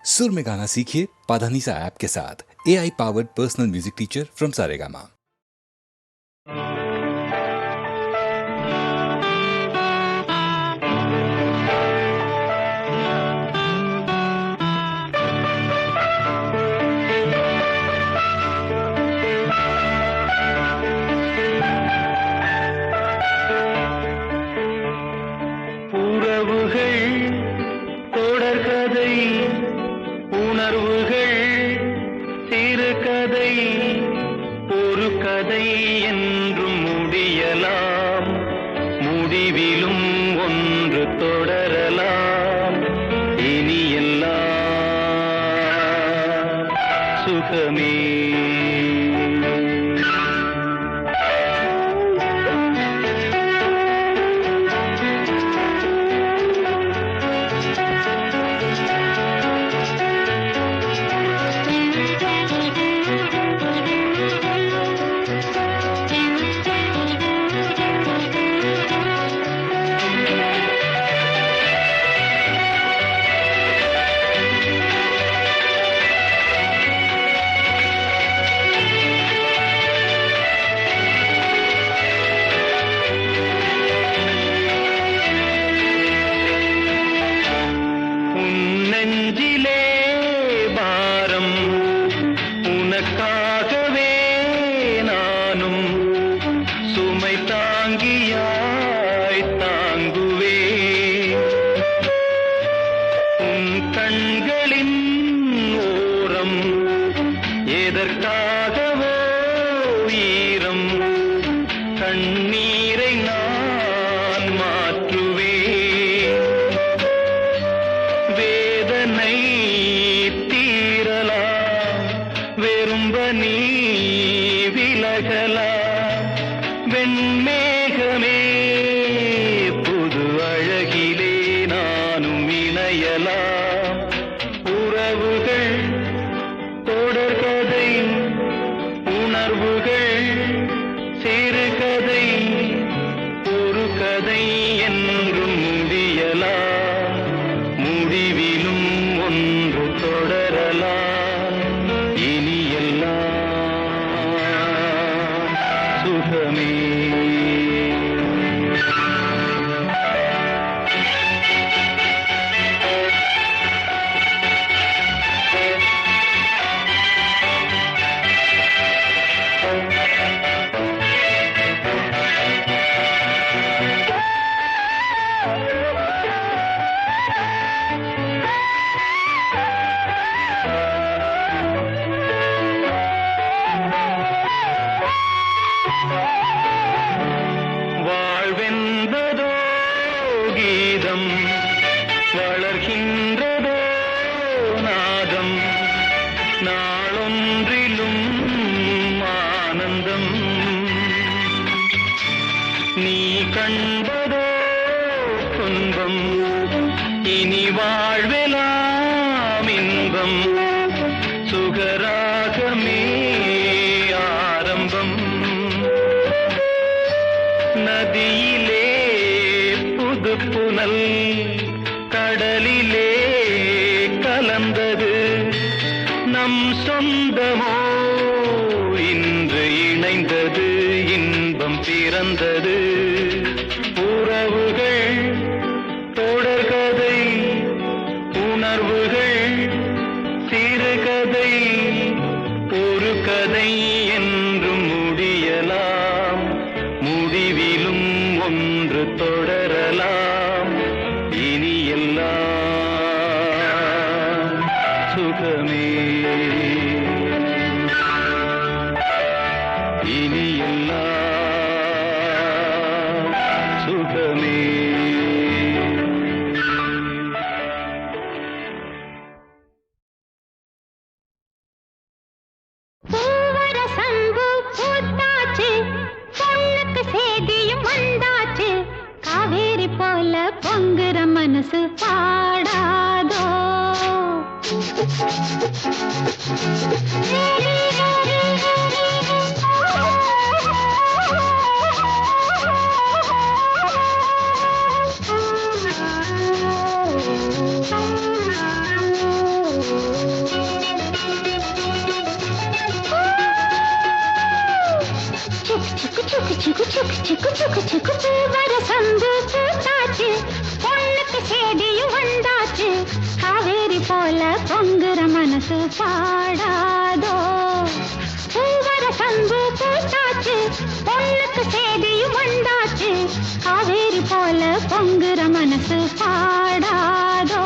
सुर में गाना सीखिए पाधानीसा ऐप के साथ। AI powered personal music teacher from Saregama. சுக்கு சுக்கு சுக்கு சுக்கு பூவர சம்பு பூத்தாச்சு பொண்ணுக்கு சேதியும் வந்தாச்சு காவேரி போல பொங்குற மனசு பாடாதோ பூவர சம்பு பூத்தாச்சு பொண்ணுக்கு சேதியும் வந்தாச்சு காவேரி போல பொங்குற மனசு பாடாதோ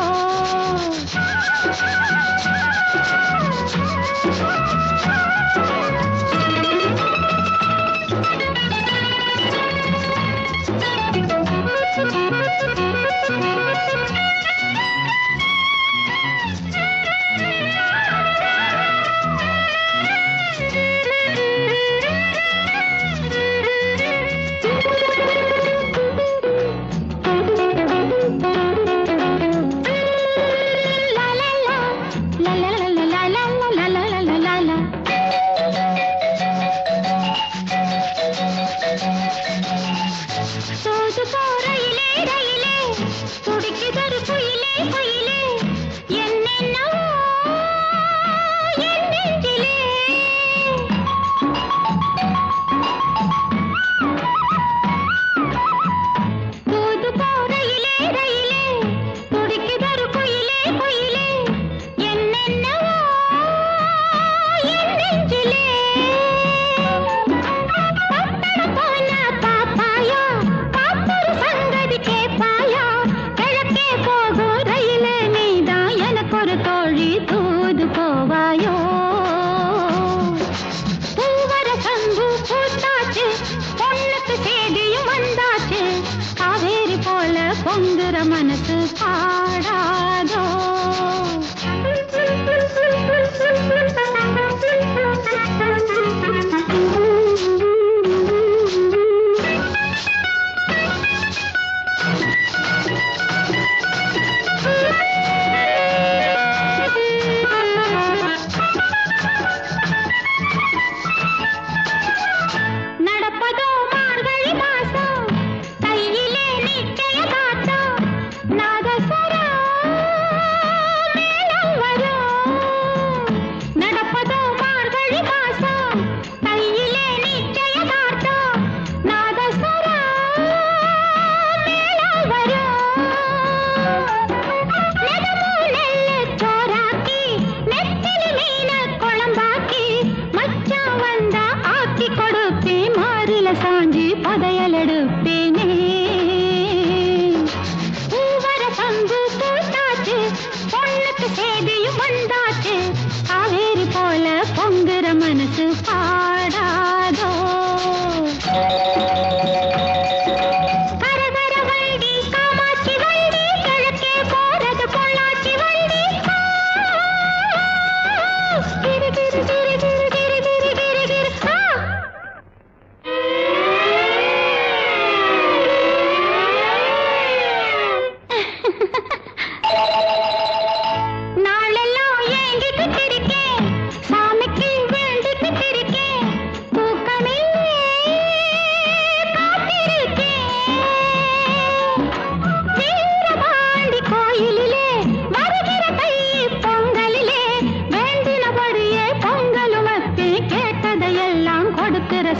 பொங்குற மனசு பாடாதோ சாஞ்சி பதையலெடுப்பேனே பூவர சம்பு பூத்தாச்சு பொண்ணுக்கு சேதியும் வந்தாச்சு காவேரி போல பொங்குற மனசு பாடாதோ கரகர வண்டி காமாட்சி வண்டி கிழக்கே போறது பொள்ளாச்சி வண்டி கிரு கிரு கிரு கிரு கிரு கிரு கிரு கிரு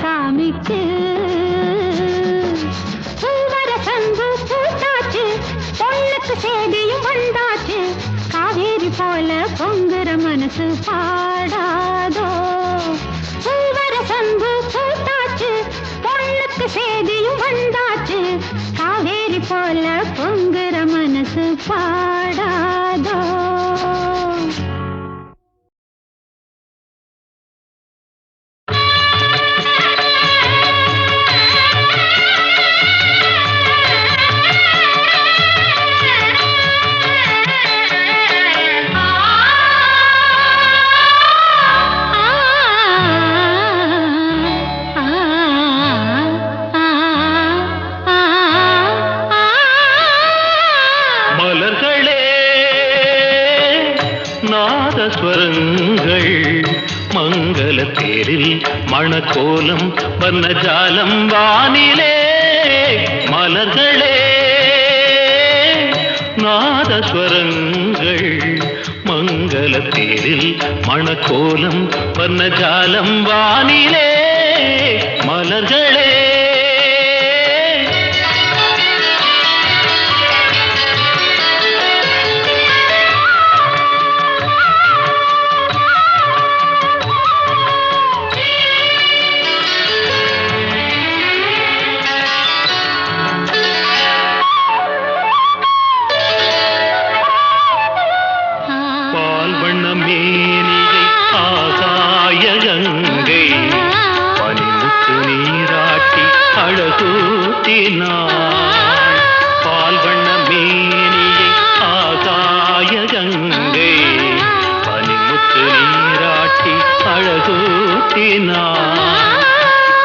சாமிக்கு பூவர சம்பு பூத்தாச்சு பொண்ணுக்கு சேதியும் வந்தாச்சு காவேரி போல பொங்குற மனசு பாடாதோ பூவர சம்பு பூத்தாச்சு பொண்ணுக்கு சேதியும் வந்தாச்சு காவேரி போல பொங்குற மனசு பாடாதோ நாதஸ்வரங்கள் மங்கள தேரில் மணக்கோலம் வர்ணஜாலம் வானிலே மலர்களே நாதஸ்வரங்கள் மங்கள தேரில் மணக்கோலம் வர்ணஜாலம் வானிலே மலர்களே பால் வண்ண மேனியை ஆகாய கங்கை பனிமுத்து நீராட்டி அழகூட்டினாள். பால் வண்ண மேனியை ஆகாய கங்கை பனிமுத்து நீராட்டி அழகூட்டினாள்.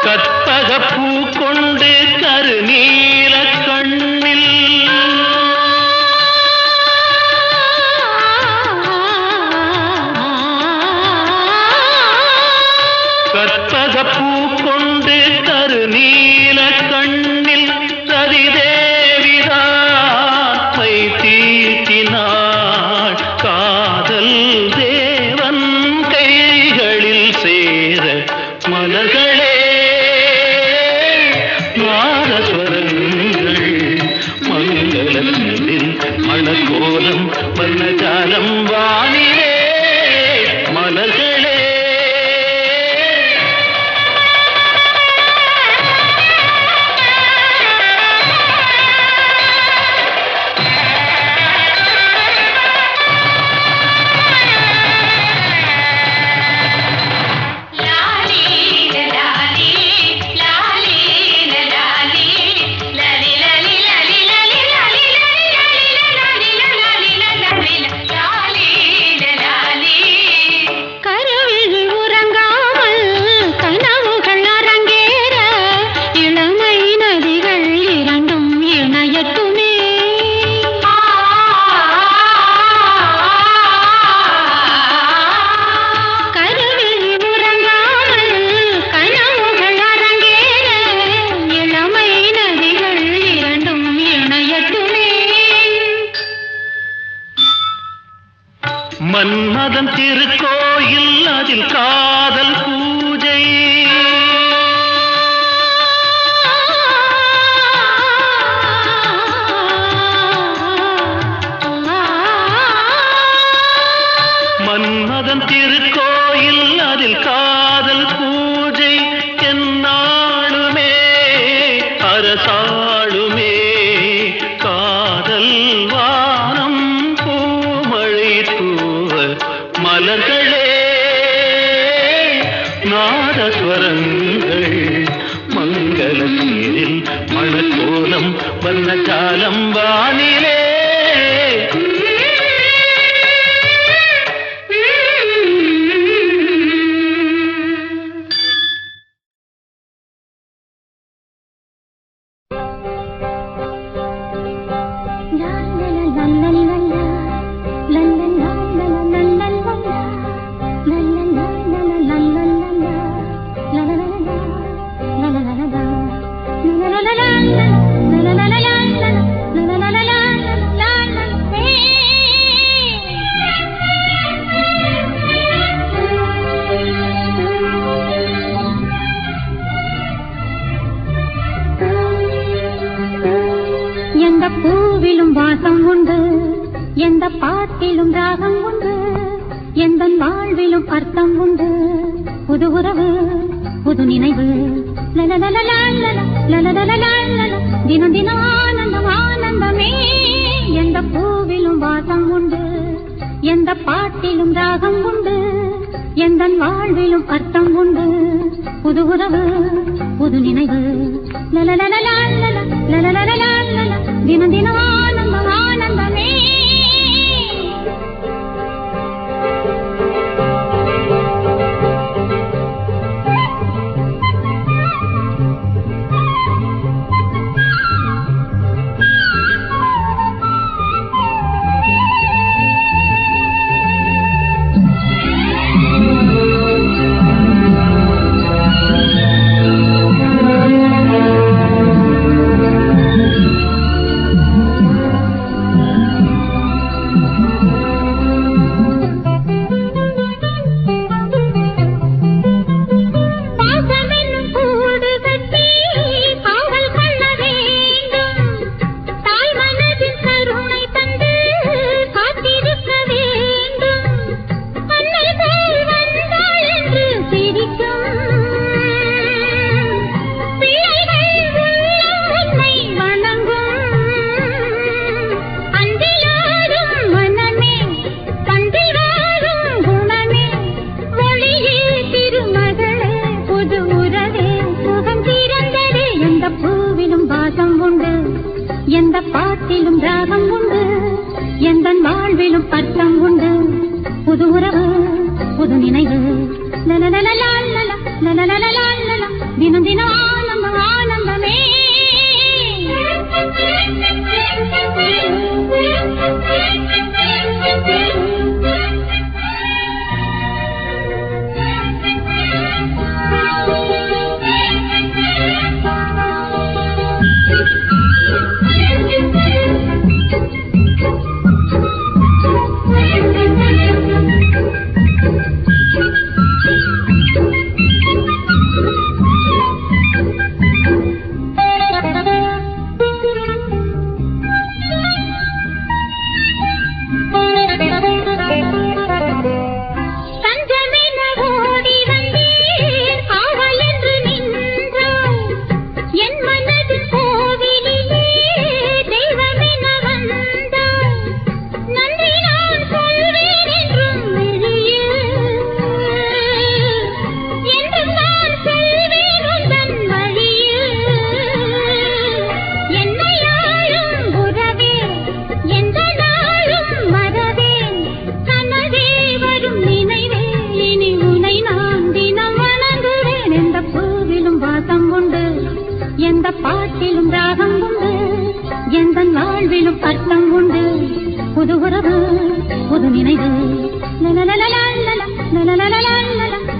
கற்பக பூ கொண்டு கருநீல கண்ணில் கற்பக பூ கொண்டு கருநீல கண்ணில் ரதிதேவிதாமை தீட்டினாள். காதல் தேவன் கைகளில் சேர மலர்களே நாதஸ்வரங்கள் மங்களத்தில் மணக்கோலம் வர்ணஜாலம் வானிலே மலர்களே. மன்மதன் திருக்கோயில் அதில் காதல் பூஜை. மன்மதன் திருக்கோயில் அதில் காதல் பூஜை. என்னாளுமே அரசாளுமே காதல் வானம் பூமழை தூவ மலர்களே நாதஸ்வரங்கள் மங்களத்தில் மணக்கோலம் வர்ணஜாலம் வானிலே. எந்த பூவிலும் வாசம் உண்டு, எந்த பாட்டிலும் ராகம் உண்டு, எந்த வாழ்விலும் அர்த்தம் உண்டு. புது உறவு புது நினைவு தினம் தினம் ஆனந்தம் ஆனந்தமே. எந்த பூவிலும் வாசம் உண்டு, எந்த பாட்டிலும் ராகம் உண்டு, எந்த வாழ்விலும் அர்த்தம் உண்டு. புது உறவு புது நினைவு தினம் தினம் ஆனந்தம் ஆனந்தமே.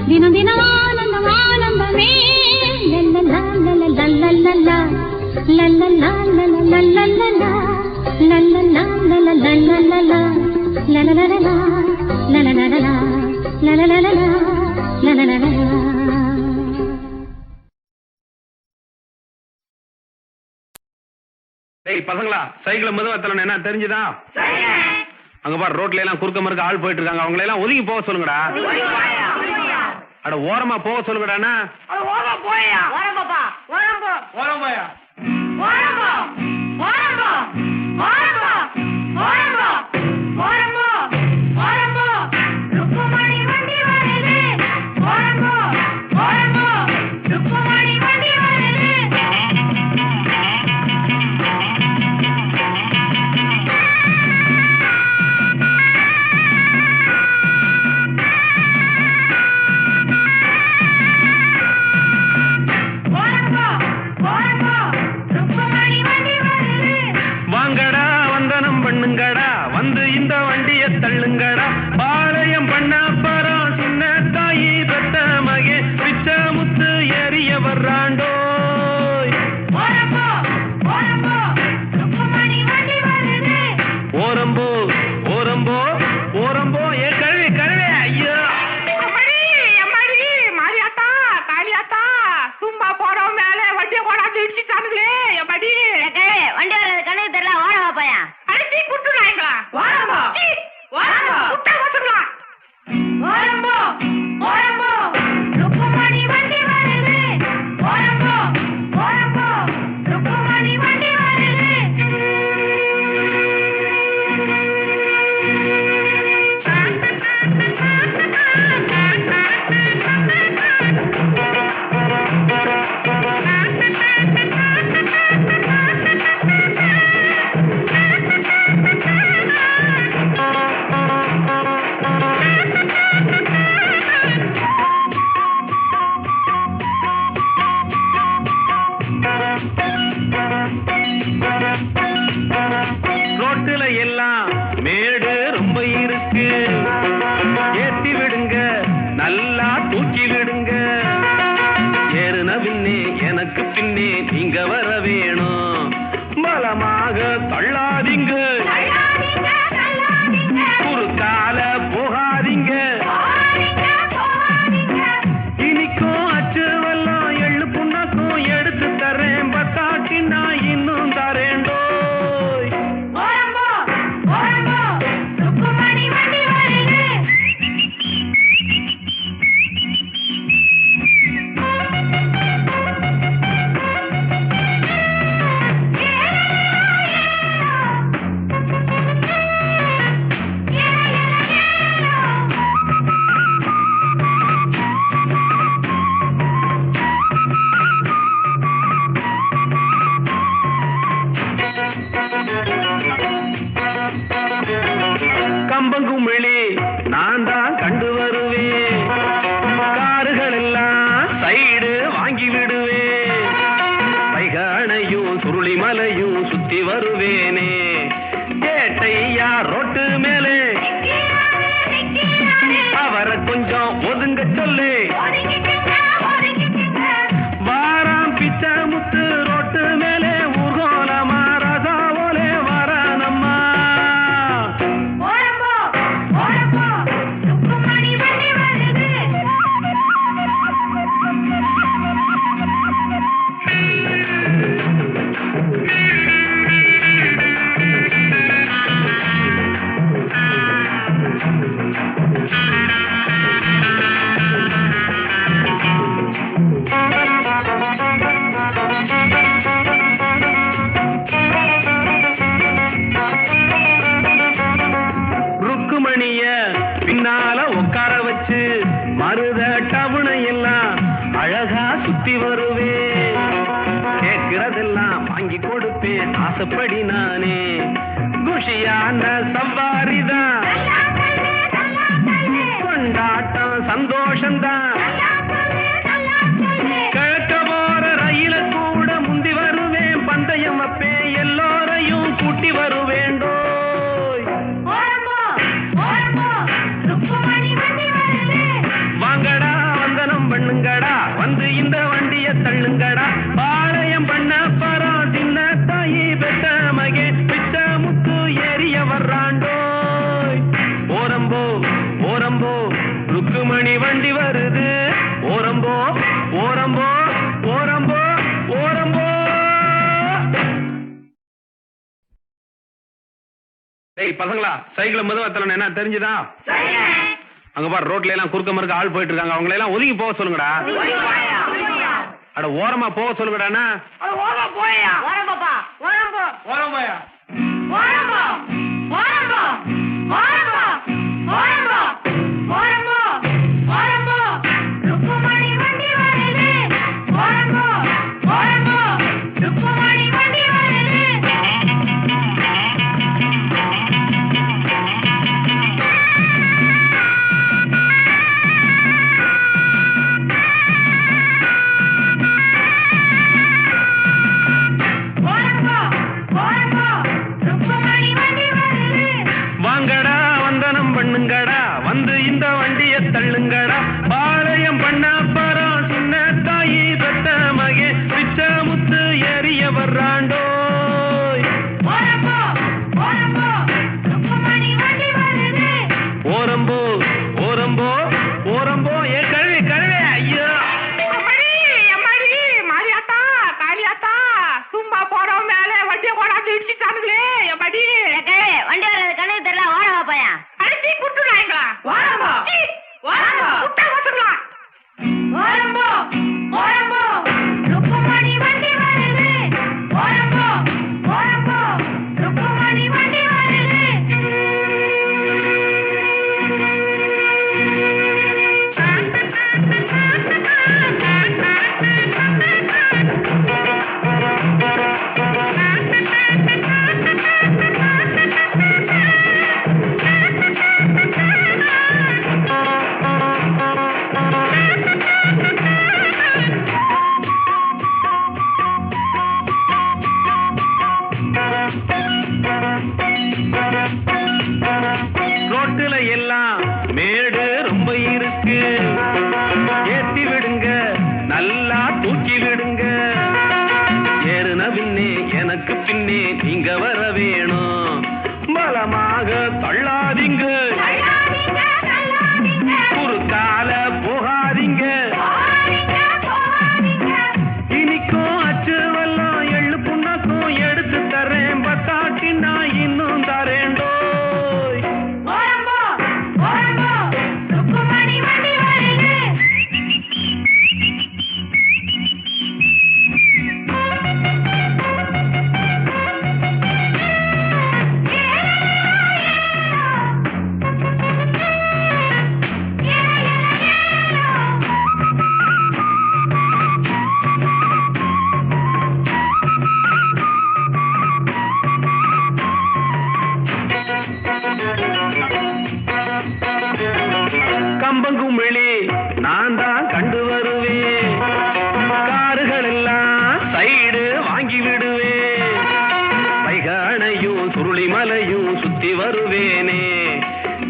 தினம் தினம் ஆனந்தம் ஆனந்தமே பசங்களா சைக்கிள மெதுவா தரணும் என்ன தெரிஞ்சுதா? அங்க பாரு ரோட்ல எல்லாம் குறுக்க மறுக்க ஆள் போயிட்டு இருக்காங்க, அவங்களை எல்லாம் ஒதுங்கி போக சொல்லுங்கடா. அட ஓரமா போக சொல்லுங்கடா. தள்ளுங்கடா பாளையம் பண்ண பரம் சின்ன தாயி பெத்த மகே பிச்ச முத்து ஏறிய வர்றாண்டோ. ஓரம்போ ஓரம்போ ஓரம்போ ஏ கழுவி கழுவே ஐயோ மாரியாத்தா காளியாத்தா சும்மா போறோம் மேல வண்டியை கொண்டாந்து இடிச்சுட்டானுங்களே எம்மாடி வண்டி வர்றது கணக்கு தெரியல ஓரமா பையா அடிச்சு குட்டுறாங்களா ஓரமா ரோட்டுல எல்லாம் மேடு ரொம்ப இருக்கு, ஏத்தி விடுங்க நல்லா தூக்கி விடுங்க. ஏறுன பின்னே எனக்கு பின்னே நீங்க வர வேணும், பலமாக தள்ளாதீங்க குறுக்கால போகாதீங்க. இனிக்கும் அச்சு வெல்லம் எள்ளு புண்ணாக்கும் எடுத்து தரேன், பத்தாட்டி நான் இன்னும் தரேண்டோ. கம்பங்குமிழி நான் தான் கண்டு வருவேன், காருகள் எல்லாம் சைடு வாங்கி விடுவேன். வைகானையும் சுருளி மலையும் சுத்தி வருவேனே, ஏட்டையா ரோட்டு மேலே அவரை கொஞ்சம் ஒதுங்க சொல்லு. வாராம் பிச்ச முத்து ரோட்டு மேலே ஊர்கோலமா ரசாவோலே வரானம்மா. ருக்குமணிய பின்னால உட்கார வச்சு மருத டவுனை எல்லாம் அழகா சுத்தி வருவேன். கேட்கிறதெல்லாம் வாங்கி கொடுப்பேன் ஆசைப்படி நானே, குஷியான சவாரிதான் கொண்டாட்டம் சந்தோஷம்தான். கிழக்க போற ரயில கூட முந்தி வருவேன், பந்தயம் அப்பேன் எல்லோரையும் கூட்டி வருவேண்டோ. ஏய் பசங்களா, சைக்கிள் மெதுவாத்தல என்ன தெரிஞ்சுதா? அங்க பாரு, ரோட்ல எல்லாம் குறுக்க மறுக்க ஆள் போயிட்டு இருக்காங்க. அவங்களை எல்லாம் ஒதுங்கி போக சொல்லுங்கடா. அட ஓரமா போக சொல்லுங்கடாண்ணா. வாங்கடா வந்தனம் பண்ணுங்கடா, வந்து இந்த வண்டியை தள்ளுங்கடா. பாளையம் பண்ண பரம் சின்ன தாயி பெத்த மகே பிச்ச முத்து ஏறிய வர்றாண்டோ. ஓரம்போ ஓரம்போ ஓரம்போ ஏ கழுவி கழுவி. ஐயோ மாரியாத்தா காளியாத்தா, சும்மா போறோம் மேல வண்டியை கொண்டாந்து இடிச்சுட்டானுங்களே. எம்மாடி வண்டி வர்றது கணக்கு தெரியல, ஓரமா பையா. அடிச்சு குட்டுறாங்களா? குட்டா வச்சுங்களா? ஓரம்போ ஓரம்போ ருக்குமணி வண்டி வருது. ஓரம்போ ஓரம்போ ருக்குமணி வண்டி வருது. ரோட்டுல எல்லாம் மேடு ரொம்ப இருக்கு, ஏத்தி விடுங்க நல்லா தூக்கி விடுங்க. ஏறுன பின்னே எனக்கு பின்னே நீங்க வர வேணும், பலமாக தள்ளாதீங்க, குறுக்கால போகாதீங்க. இனிக்கும் அச்சு வெல்லம் எள்ளு புண்ணாக்கும் எடுத்து தரேன், பத்தாட்டி நான் இன்னும் தரேண்டோ. ஓரம்போ ஓரம்போ ருக்குமணி வண்டி வருது. கம்பங்குமிழி நான் தான் கண்டு வருவேன், காருகள் எல்லாம் சைடு வாங்கி விடுவேன். வைகானையும் சுருளி மலையும் சுத்தி வருவேனே,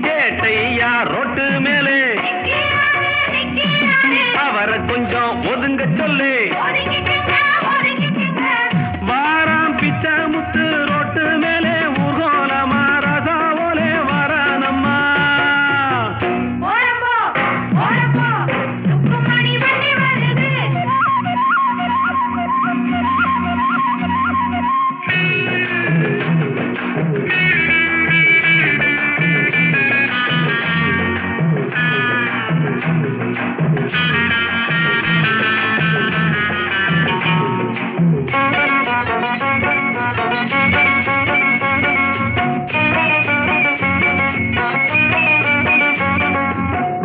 கேட்டையா ரோட்டு மேலே அவரை கொஞ்சம் ஒதுங்க சொல்லு. வாராம் பிச்சை முத்து ரோட்டு மேலே ஊர்கோலமா ரசாவோலே வரானம்மா. ஓரம்போ ஓரம்போ ருக்குமணி வண்டி வருது.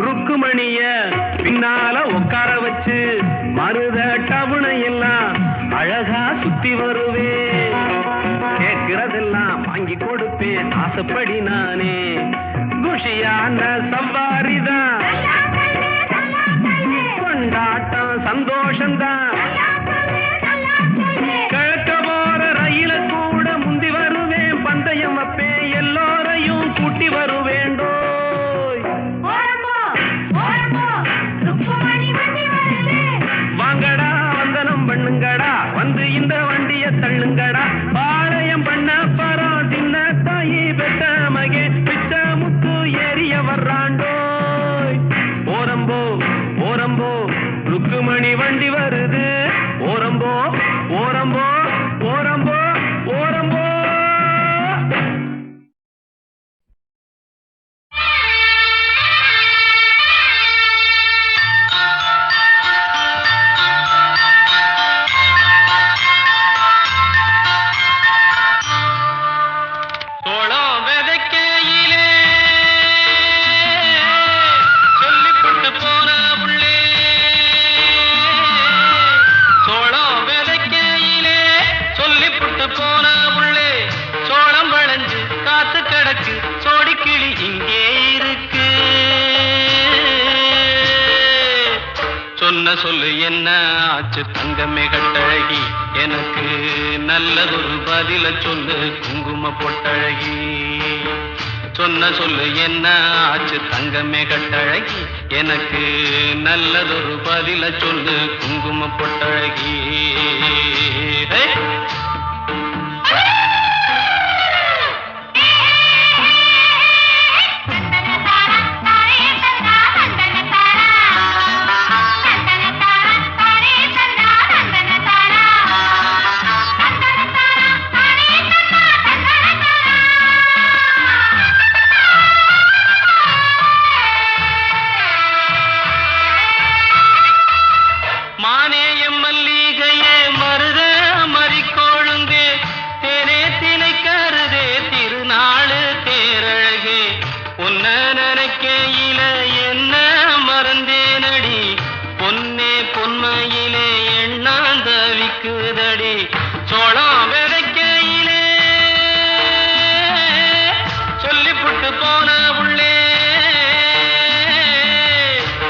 ருக்குமணிய பின்னால உட்கார வச்சு மருத டவுனை எல்லாம் அழகா சுத்தி வருவேன். கேட்கிறதெல்லாம் வாங்கி கொடுப்பேன் ஆசைப்படி நானே, குஷியான சவாரிதான், கொண்டாட்டம் சந்தோஷம்தான். கிழக்க போற ரயில கூட முந்தி வருவேன், பந்தயம் வைப்பேன் எல்லோரையும் கூட்டி வருவேண்டோ. ஓரம்போ ஓரம்போ ருக்குமணி வண்டி வருது. வாங்கடா வந்தனம் பண்ணுங்கடா, வந்து இந்த வண்டியை தள்ளுங்கடா. பாளையம் பண்ண பரம் சின்ன தாயி பெத்த மகே பிச்ச முத்து ஏறிய வர்றாண்டோ. ஓரம்போ ஓரம்போ ருக்குமணி வண்டி வருது. ஓரம்போ ஓரம்போ ஓரம்போ சொன்ன சொல்லு என்ன ஆச்சு தங்கமே கட்டழகி எனக்கு நல்லதொரு பதில சொல்லு குங்கும பொட்டழகி சொன்ன சொல்லு என்ன ஆச்சு தங்கமே கட்டழகி எனக்கு நல்லதொரு பதில சொல்லு குங்கும பொட்டழகி ஹே! மானேயம் மல்லிகையே மருத மறிக்கொழுந்தே தேனே தினை கருதே திருநாளு தேரழகே பொன்ன நினைக்கையில என்ன மறந்தேனடி பொன்னே பொன்மையிலே எண்ணாந்தவிக்குதடி சோளம் விதைக்கையிலே சொல்லிப்புட்டு போன உள்ளே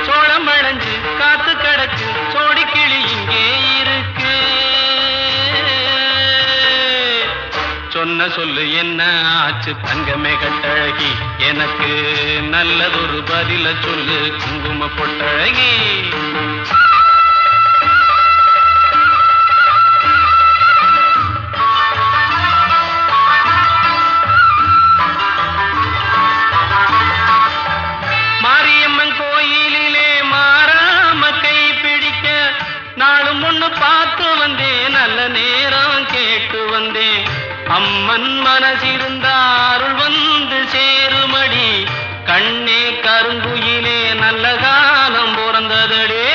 சோளம் வளைஞ்சு காத்து கிடக்கு சோடி கிளி இங்கே இருக்கு சொன்ன சொல்லு என்ன ஆச்சு தங்கமே கட்டழகி எனக்கு நல்லதொரு பதில சொல்லு குங்கும பொட்டழகி மாரியம்மன் கோயிலிலே மாறாம கை பிடிக்க நாளும் ஒண்ணு பார்த்து வந்தேன் நல்ல நேரம் கேட்டு வந்தேன் அம்மன் மனசிருந்தா அருள் வந்து சேருமடி கண்ணே கருங்குயிலே நல்ல காலம் பிறந்ததடே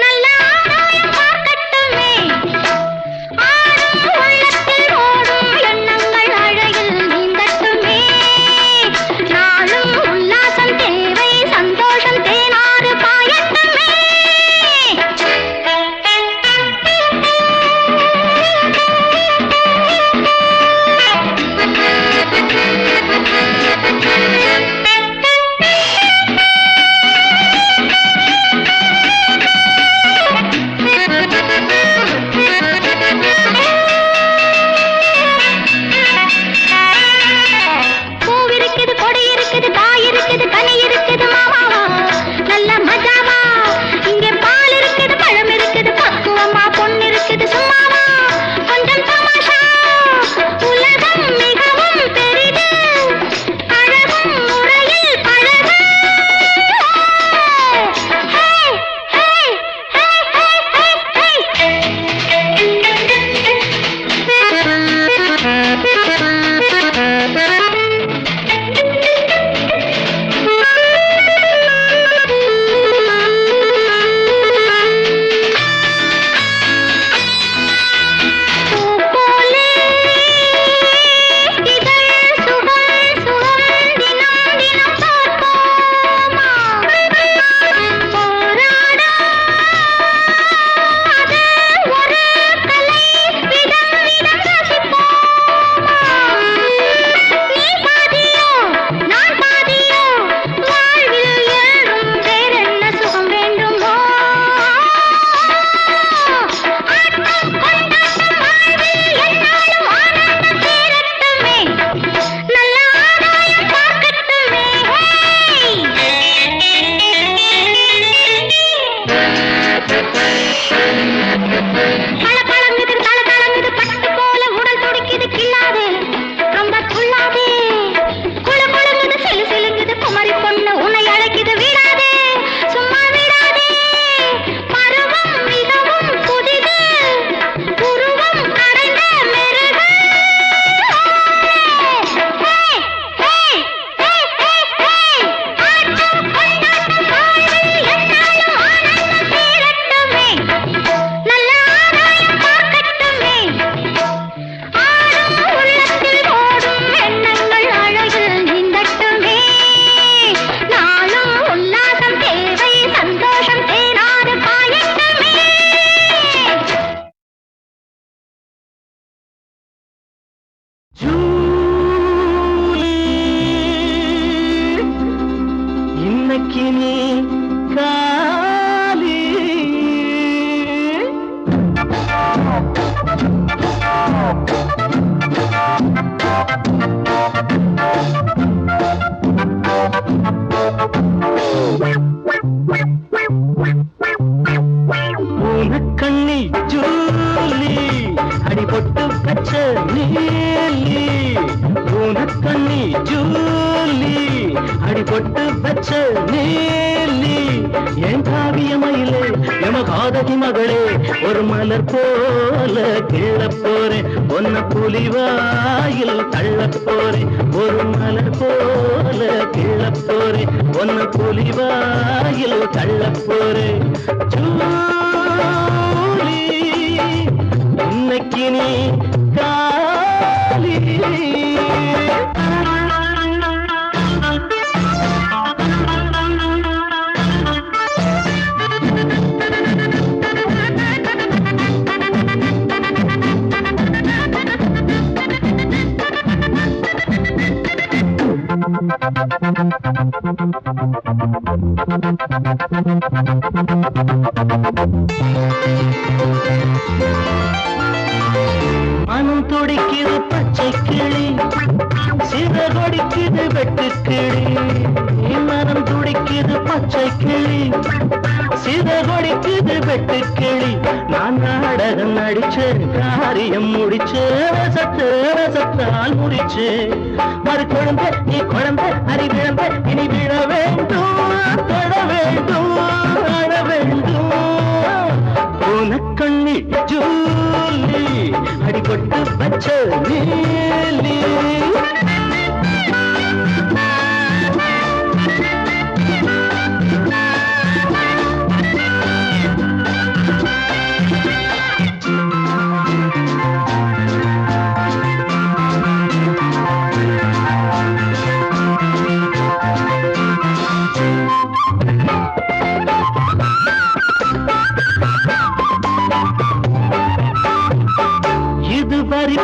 நல்ல ஆதாயம் பார்க்கட்டுமே ஆடும் உள்ளத்தில் ஓடும் அடிபட்டு வச்ச நீலி என் காவியமயிலே எமகாதகி மகளே ஒரு மலர் போல கிள்ள போறேன் ஒன்ன புலிவாயில் தள்ள போறேன் ஒரு மலர் போல கிள்ள போறேன் ஒன்ன புலிவாயில் தள்ள போறேன் ஜூலி இன்னைக்கு நீ காலி மனம் துடிக்குது பச்சை கிளி சிறகொடிக்குது வெட்டு கிளி மனம் துடிக்குது பச்சை கிளி சிறகொடிக்குது வெட்டு கிளி நான் நாடகம் நடிச்சேன் காரியம் முடிச்சேன் ரசத்தால் முடிச்சேன் மறு குழந்தை நீ குழந்தை அறிவிழந்த இனி விழ வேண்டும் தொட வேண்டும் அழ வேண்டும் உனக்கண்ணி ஜூலி அடிபட்டு பச்ச நீலி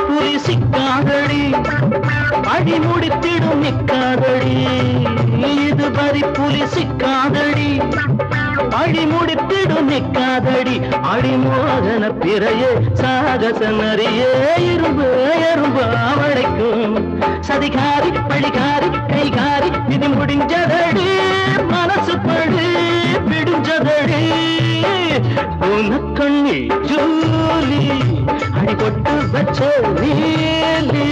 புலி சிக்காதடி அடி முடித்திடும் நிக்காதடி இது பறி புலி சிக்காதடி அடி முடித்திடும் நிக்காதடி அடிமோதன பிறையே சாகச நரியே இரும்பு எறும்பு அவளைக்கும் சதிகாரி பழிகாரி கைகாரி இது முடிஞ்சதடி மனசு படி பிடிஞ்சதடி உனக்கண்ணி ஜூலி அடிபட்டு வச்ச நீலி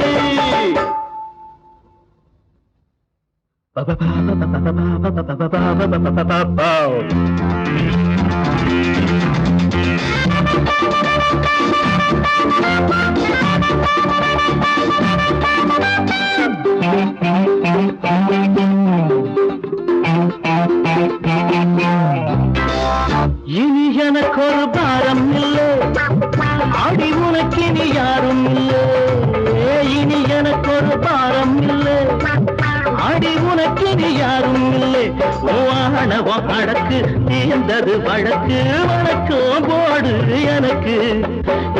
இனி எனக்கு ஒரு பாரம் இல்லை அடி உனக்கு இனி யாரும் இல்லை இனி எனக்கு ஒரு பாரம் இல்லை அடி உனக்கு இனி யாரும் இல்லை ஆணவம் அடக்கு தீர்ந்தது வழக்கு வழக்கம் போடு எனக்கு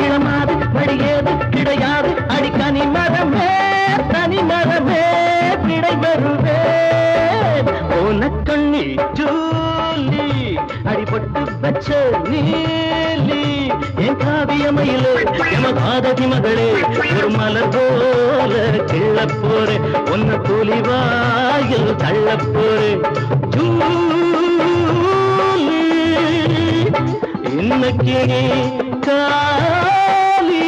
இளமாது படியேது கிடையாது அடி கனி மரமே கிடை வருவே உனக்கண்ணி ஜூலி அடிபட்டு வச்ச நீலி என் காவியமயிலே எமகாதகி மகளே ஒரு மலர் போல கிள்ள போறே ஒன்ன புலிவாயில் தள்ள போறே ஜூலி இன்னைக்கு காலி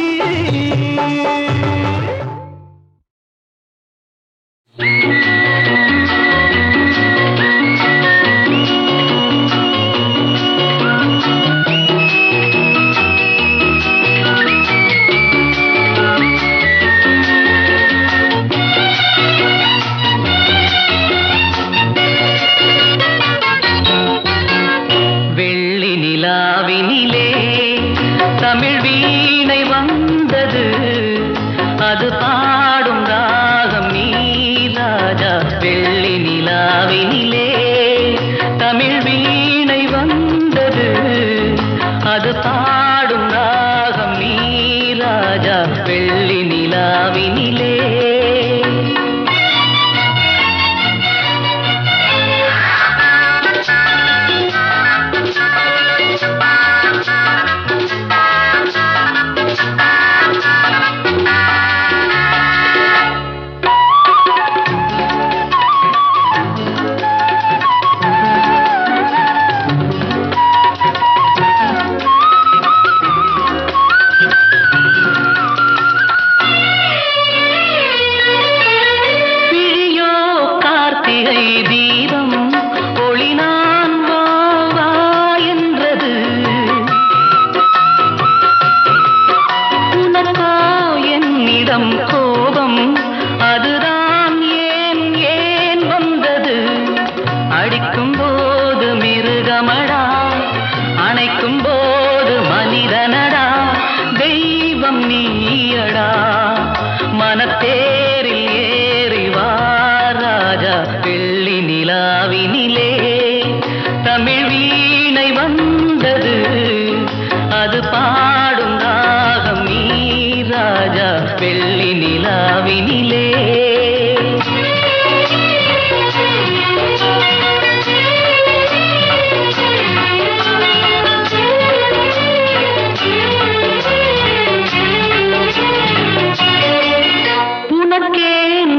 வெள்ளி நிலாவினிலே தமிழ்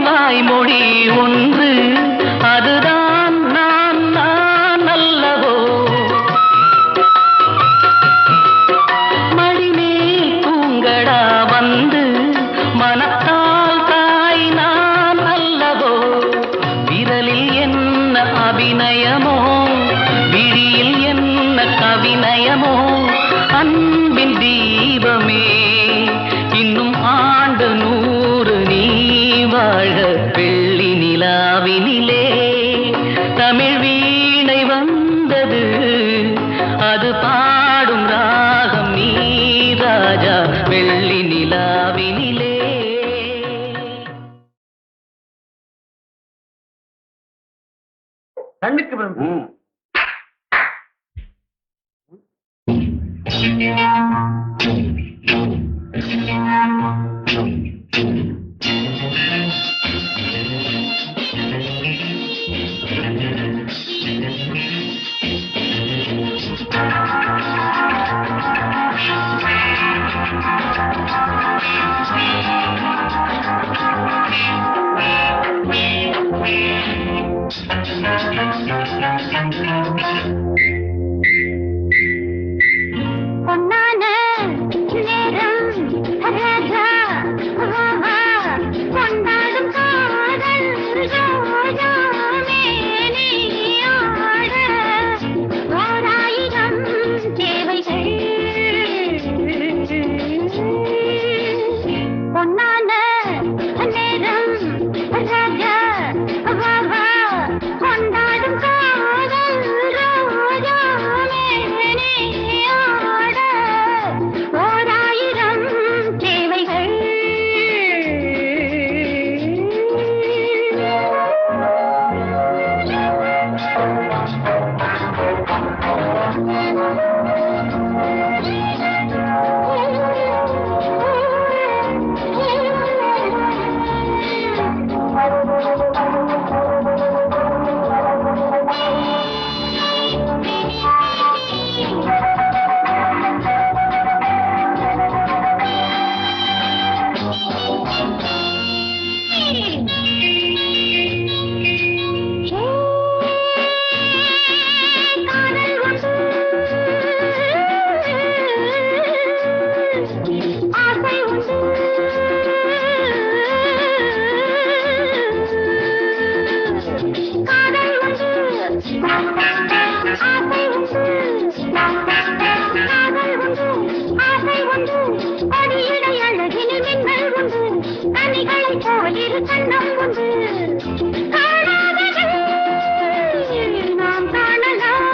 வாய்மொழி ஒன்று அதுதான் நான் நான் அல்லவோ மடிமேல் தூங்கடா வந்து மனத்தால் தாய் நான் அல்லவோ விரலில் என்ன அபிநயமோ விழியில் என்ன கவிநயமோ அன்பின் தீபமே இன்னும் ஆண்டு 100 நீ வாழ வெள்ளி நிலாவினிலே தமிழ் வீணை வந்தது அது பாடும் ராகம் நீ ராஜா வெள்ளி நிலாவினிலே கண்ணுக்கு வந்து பொன்னான நேரம் ராஜா கொண்டாடும் காதல் ரோஜா மேனியாட ஓராயிரம் தேவைகள் பொன்னான நேரம் ராஜா கொண்டாடும் காதல் ரோஜா மேனியாட ஓராயிரம் தேவைகள் ஆசை உண்டு காதல் உண்டு ஆசை உண்டு காதல் உண்டு ஆசை உண்டு அடியடை அழகினில் மின்னல் உண்டு கனிகளைப் போல் இரு கண்ணம் உண்டு காணாதது நாம் காணலாம்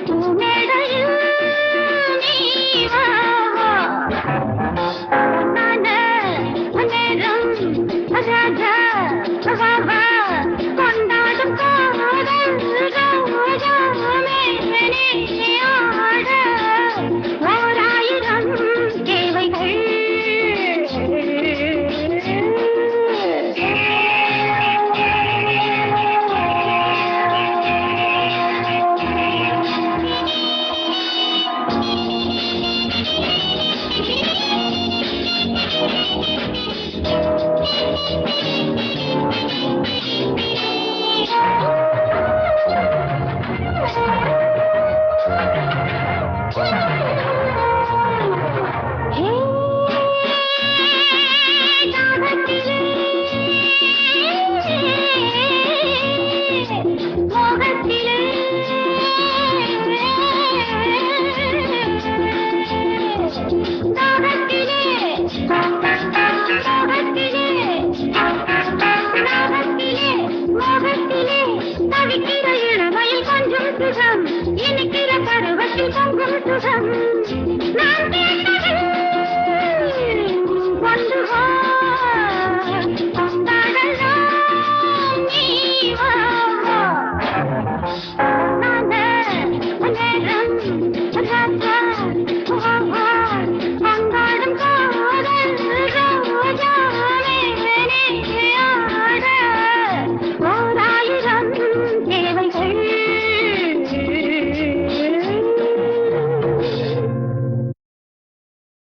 பூமேடையில் நீ வா பொன்னான நேரம் ராஜா கொண்டாடும் காதல் ரோஜா மேனியாட ஓராயிரம் தேவைகள் தவிக்கிற இளமையில் கொஞ்சம் சுகம் இனிக்கிற பருவத்தில் பொங்கும் சுகம் நான் கேட்டது கொண்டு வா